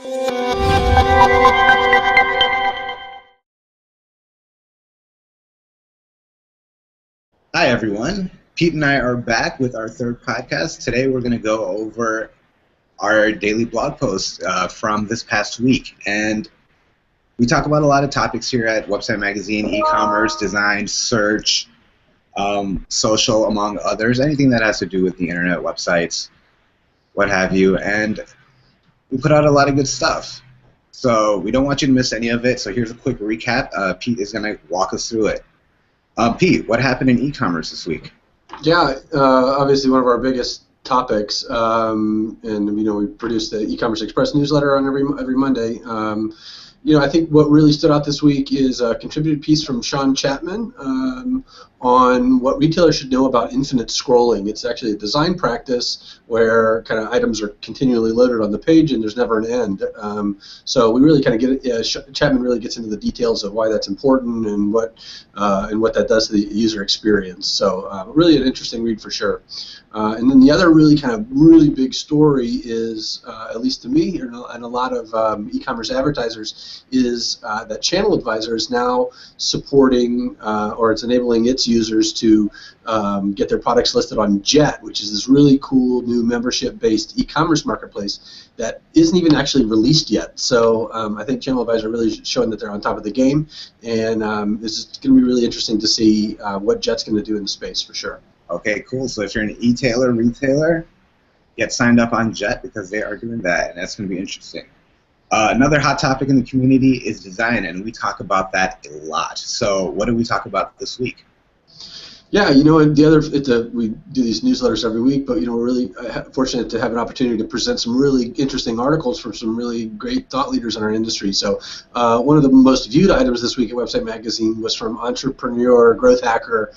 Hi, everyone. Pete and I are back with our third podcast. Today, we're going to go over our daily blog posts from this past week. And we talk about a lot of topics here at Website Magazine: e-commerce, design, search, social, among others. Anything that has to do with the internet, websites, what have you. And we put out a lot of good stuff. So we don't want you to miss any of it. So here's a quick recap. Pete is going to walk us through it. Pete, what happened in e-commerce this week? Yeah, obviously one of our biggest topics, and we produce the Ecommerce Express newsletter on every Monday. I think what really stood out this week is a contributed piece from Sean Chapman on what retailers should know about infinite scrolling. It's actually a design practice where kind of items are continually loaded on the page and there's never an end. So we really kind of Chapman really gets into the details of why that's important and what that does to the user experience. So really an interesting read for sure. And then the other really big story is, at least to me and a lot of e-commerce advertisers, is that Channel Advisor is now supporting or it's enabling its users to get their products listed on Jet, which is this really cool new membership-based e-commerce marketplace that isn't even actually released yet. So I think Channel Advisor really showing that they're on top of the game, and this is going to be really interesting to see what Jet's going to do in the space for sure. Okay, cool. So if you're an e-tailer, retailer, get signed up on Jet because they are doing that, and that's going to be interesting. Another hot topic in the community is design, and we talk about that a lot. So what did we talk about this week? Yeah, and we do these newsletters every week, but we're really fortunate to have an opportunity to present some really interesting articles from some really great thought leaders in our industry. So one of the most viewed items this week at Website Magazine was from entrepreneur, growth hacker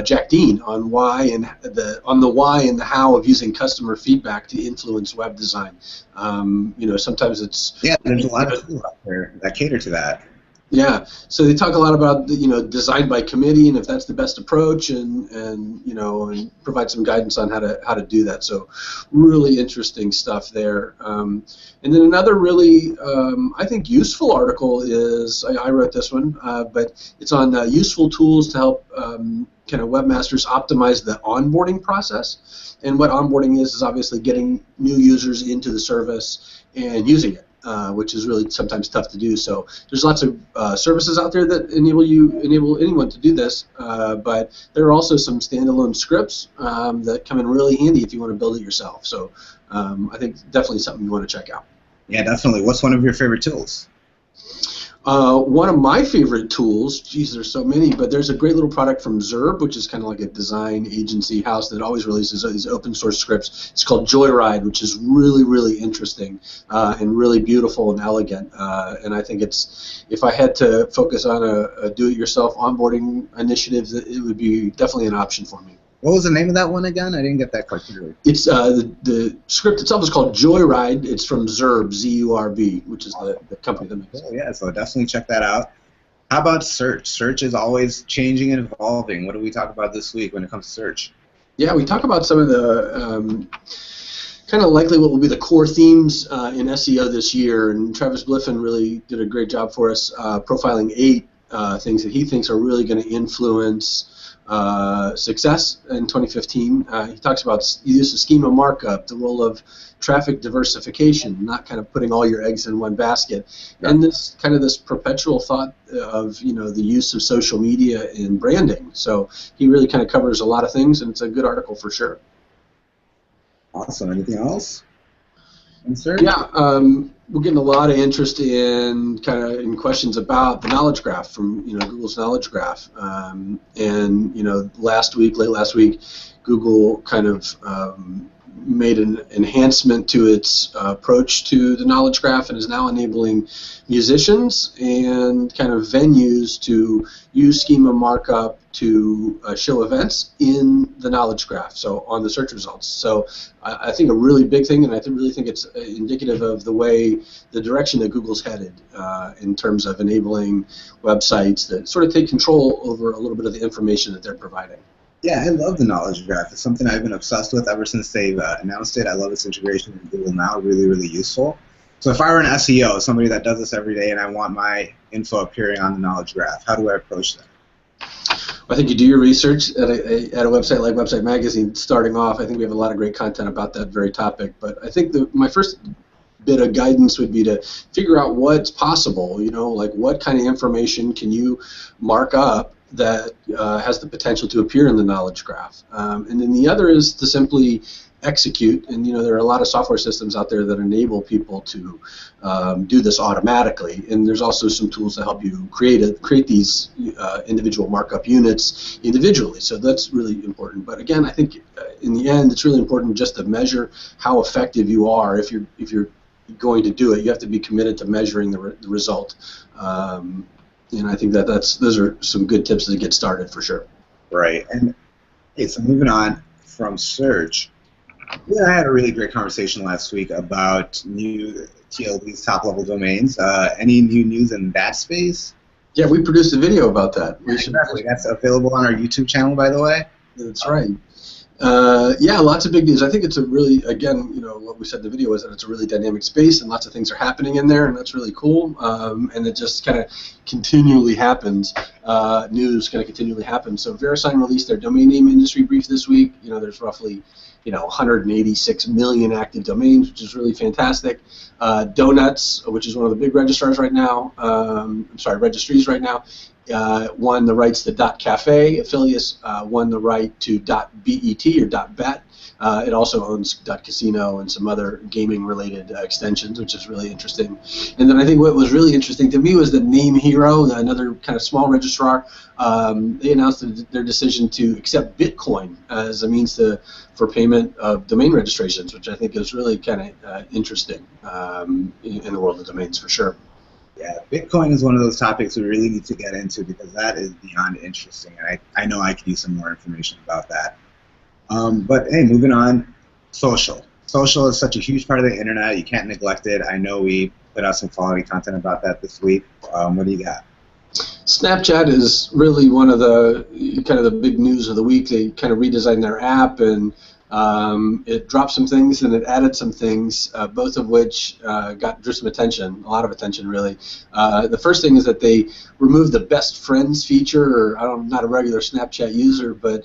Jack Dean on the why and the how of using customer feedback to influence web design. Sometimes it's there's a lot of tools out there that cater to that. Yeah, so they talk a lot about design by committee and if that's the best approach, and provide some guidance on how to do that. So really interesting stuff there. And then another really I think useful article is I wrote this one, but it's on useful tools to help kind of webmasters optimize the onboarding process. And what onboarding is obviously getting new users into the service and using it. Which is really sometimes tough to do. So there's lots of services out there that enable anyone to do this, but there are also some standalone scripts that come in really handy if you want to build it yourself. So I think definitely something you want to check out. Yeah, definitely. What's one of your favorite tools? One of my favorite tools, geez, there's so many, but there's a great little product from Zerb, which is kind of like a design agency house that always releases these open source scripts. It's called Joyride, which is really, really interesting and really beautiful and elegant. And I think if I had to focus on a do-it-yourself onboarding initiative, it would be definitely an option for me. What was the name of that one again? I didn't get that quite clearly. It's the script itself is called Joyride. It's from Zerb, Z-U-R-B, which is the company that makes it. Yeah, so definitely check that out. How about search? Search is always changing and evolving. What do we talk about this week when it comes to search? Yeah, we talk about some of the kind of likely what will be the core themes in SEO this year, and Travis Bliffen really did a great job for us profiling 8 things that he thinks are really going to influence success in 2015. He talks about the use of schema markup, the role of traffic diversification, not kind of putting all your eggs in one basket, and this perpetual thought of the use of social media in branding. So he really kind of covers a lot of things, and it's a good article for sure. Awesome. Anything else? Insert? Yeah, we're getting a lot of interest in in questions about the knowledge graph from Google's knowledge graph, and late last week, Google kind of made an enhancement to its approach to the knowledge graph and is now enabling musicians and kind of venues to use schema markup to show events in the knowledge graph, so on the search results. So I think a really big thing, and I really think it's indicative of the direction that Google's headed in terms of enabling websites that sort of take control over a little bit of the information that they're providing. Yeah, I love the knowledge graph. It's something I've been obsessed with ever since they've announced it. I love its integration with Google Now, really, really useful. So if I were an SEO, somebody that does this every day, and I want my info appearing on the knowledge graph, how do I approach that? I think you do your research at a website like Website Magazine. Starting off, I think we have a lot of great content about that very topic. But I think my first bit of guidance would be to figure out what's possible. Like what kind of information can you mark up that has the potential to appear in the knowledge graph. And then the other is to simply execute. And there are a lot of software systems out there that enable people to do this automatically. And there's also some tools that help you create these individual markup units individually. So that's really important. But again, I think in the end, it's really important just to measure how effective you are. If you're going to do it, you have to be committed to measuring the result. And I think those are some good tips to get started for sure. Right. And okay, so moving on from search, I had a really great conversation last week about new TLDs, top-level domains. Any new news in that space? Yeah, we produced a video about that. Exactly. That's available on our YouTube channel, by the way. That's right. Yeah, lots of big news. I think it's a really, again, what we said in the video is that it's a really dynamic space and lots of things are happening in there, and that's really cool. And it just kind of continually happens. News kind of continually happens. So VeriSign released their domain name industry brief this week. There's roughly 186 million active domains, which is really fantastic. Donuts, which is one of the big registrars right now, registries right now, won the rights to .cafe. Affiliates won the right to .bet or .bet. It also owns .casino and some other gaming-related extensions, which is really interesting. And then I think what was really interesting to me was that Name Hero, another kind of small registrar, they announced their decision to accept Bitcoin as a means for payment of domain registrations, which I think is really kind of interesting in the world of domains for sure. Yeah, Bitcoin is one of those topics we really need to get into because that is beyond interesting. And I know I could use some more information about that. But hey, moving on, social. Social is such a huge part of the internet. You can't neglect it. I know we put out some quality content about that this week. What do you got? Snapchat is really one of the kind of the big news of the week. They kind of redesigned their app, and it dropped some things and it added some things, both of which drew some attention, a lot of attention really. The first thing is that they removed the best friends feature. I'm not a regular Snapchat user, but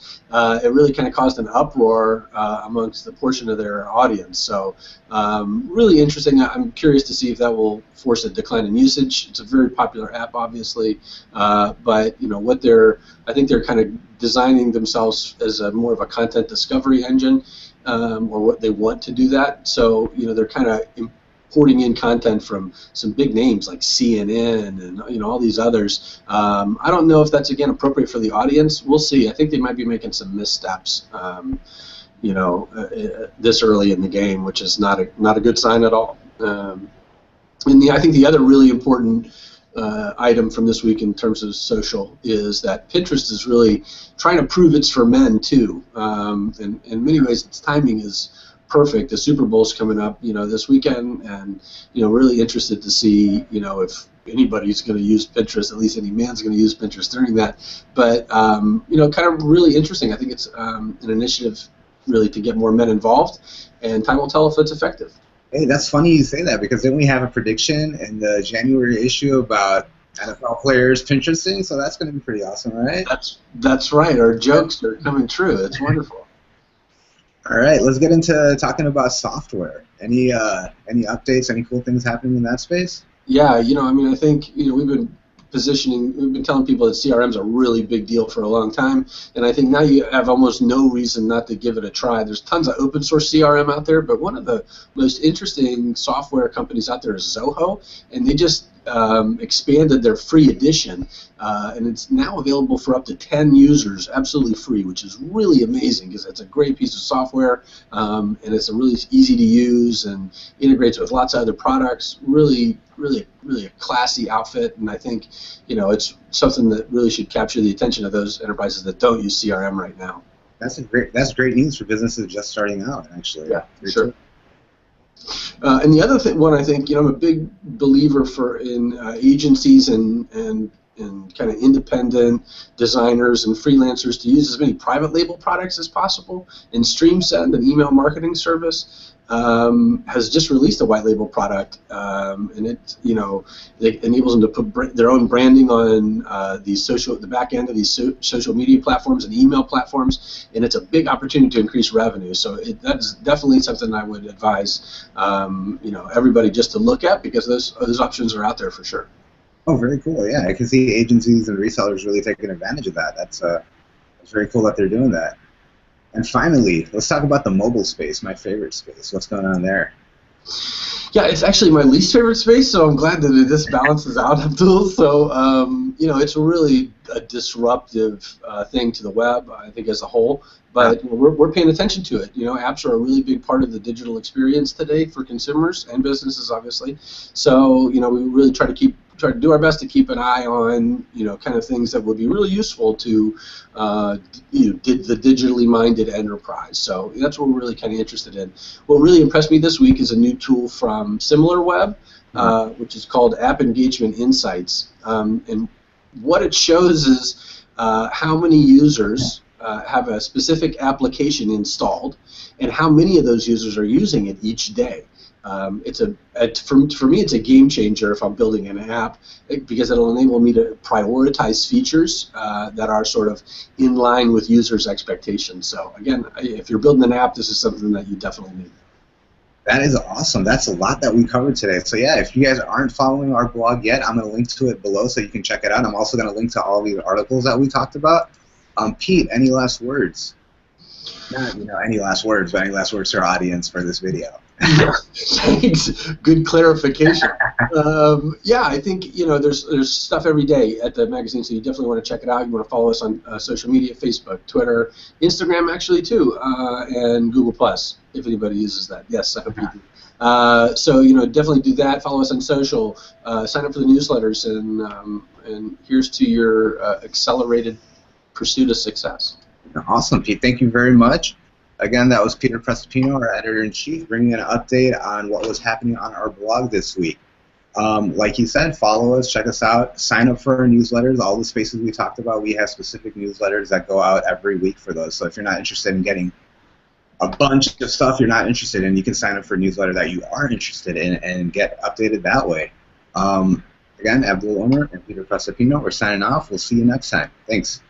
it really kind of caused an uproar amongst the portion of their audience. So really interesting. I'm curious to see if that will force a decline in usage. It's a very popular app, obviously, but I think they're kind of designing themselves as more of a content discovery engine, or what they want to do that. So they're kind of importing in content from some big names like CNN and all these others. I don't know if that's again appropriate for the audience. We'll see. I think they might be making some missteps. This early in the game, which is not a good sign at all. I think the other really important item from this week in terms of social is that Pinterest is really trying to prove it's for men too. In many ways, its timing is perfect. The Super Bowl's coming up, this weekend, and really interested to see, if anybody's going to use Pinterest, at least any man's going to use Pinterest during that. But kind of really interesting. I think it's an initiative really to get more men involved, and time will tell if it's effective. Hey, that's funny you say that because didn't we have a prediction in the January issue about NFL players Pinteresting? So that's going to be pretty awesome, right? That's right. Our jokes are coming true. It's wonderful. All right, let's get into talking about software. Any updates? Any cool things happening in that space? Yeah, I think we've been telling people that CRM is a really big deal for a long time, and I think now you have almost no reason not to give it a try. There's tons of open source CRM out there, but one of the most interesting software companies out there is Zoho, and they just expanded their free edition, and it's now available for up to 10 users, absolutely free, which is really amazing because it's a great piece of software, and it's a really easy to use and integrates with lots of other products. Really a classy outfit, and I think it's something that really should capture the attention of those enterprises that don't use CRM right now. That's great news for businesses just starting out, actually. Yeah, sure. And the other one I think, I'm a big believer in agencies and kind of independent designers and freelancers to use as many private label products as possible. And StreamSend, an email marketing service, has just released a white label product, and it enables them to put their own branding on the back end of these social media platforms and email platforms, and it's a big opportunity to increase revenue. So that's definitely something I would advise everybody just to look at, because those options are out there for sure. Oh, very cool. Yeah, I can see agencies and resellers really taking advantage of that. That's very cool that they're doing that. And finally, let's talk about the mobile space, my favorite space. What's going on there? Yeah, it's actually my least favorite space, so I'm glad that this balances out, Abdul. So, it's really a disruptive thing to the web, I think, as a whole. But we're paying attention to it. Apps are a really big part of the digital experience today for consumers and businesses, obviously. So, we really try to do our best to keep an eye on, kind of things that would be really useful to, the digitally minded enterprise. So that's what we're really kind of interested in. What really impressed me this week is a new tool from SimilarWeb, which is called App Engagement Insights. And what it shows is how many users have a specific application installed, and how many of those users are using it each day. For me, it's a game changer if I'm building an app, because it'll enable me to prioritize features that are sort of in line with users' expectations. So again, if you're building an app, this is something that you definitely need. That is awesome. That's a lot that we covered today. So yeah, if you guys aren't following our blog yet, I'm going to link to it below so you can check it out. I'm also going to link to all the articles that we talked about. Pete, any last words? Not any last words, but any last words to our audience for this video? Thanks. Good clarification. I think there's stuff every day at the magazine, so you definitely want to check it out. You want to follow us on social media: Facebook, Twitter, Instagram, actually too, and Google Plus, if anybody uses that. Yes, I hope you do. So definitely do that. Follow us on social. Sign up for the newsletters, and here's to your accelerated pursuit of success. Awesome, Pete. Thank you very much. Again, that was Peter Prestipino, our editor-in-chief, bringing an update on what was happening on our blog this week. Like he said, follow us, check us out, sign up for our newsletters. All the spaces we talked about, we have specific newsletters that go out every week for those. So if you're not interested in getting a bunch of stuff you're not interested in, you can sign up for a newsletter that you are interested in and get updated that way. Again, Abdul Omer and Peter Prestipino, we're signing off. We'll see you next time. Thanks.